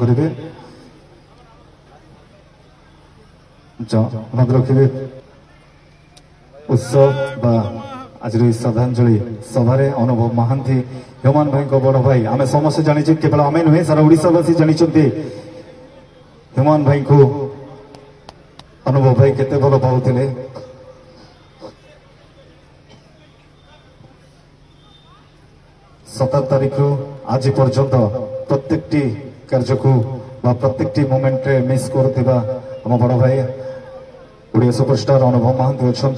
करेंगे मत रखिए उत्सव आज श्रद्धांजलि सभार अनुभव महांती ह्यूमान भाई को बड़ भाई आम समस्त जानी केवल आम नुहे सारा ओडावासी जानी ह्यूमान भाई को अनुभव भाई केते भल पाउथिले। 17 तारीख रु आज पर्यंत प्रत्येक कार्य को प्रत्येक मोमेंट रे मिस करुवा आम बड़ भाई ओडिया सुपरस्टार अनुभव महांती अच्छा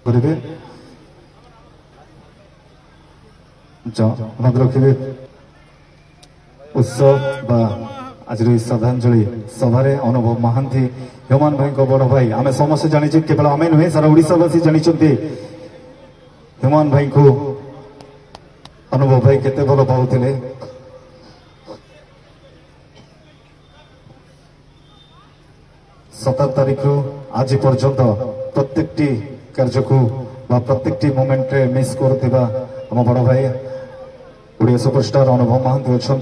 करेंगे मत रखिए उत्सव आज श्रद्धांजलि सभार अनुभव महांती ह्यूमान भाई को बड़ भाई आम समस्त जानी केवल आम नुहे सारा ओडावासी जानी ह्यूमान भाई को अनुभव भाई केते भल पाउथिले। 17 तारीख रु आज पर्यंत प्रत्येक कार्य को प्रत्येक मोमेंट रे मिस करुवा आम बड़ भाई ओडिया सुपरस्टार अनुभव महांती अच्छा।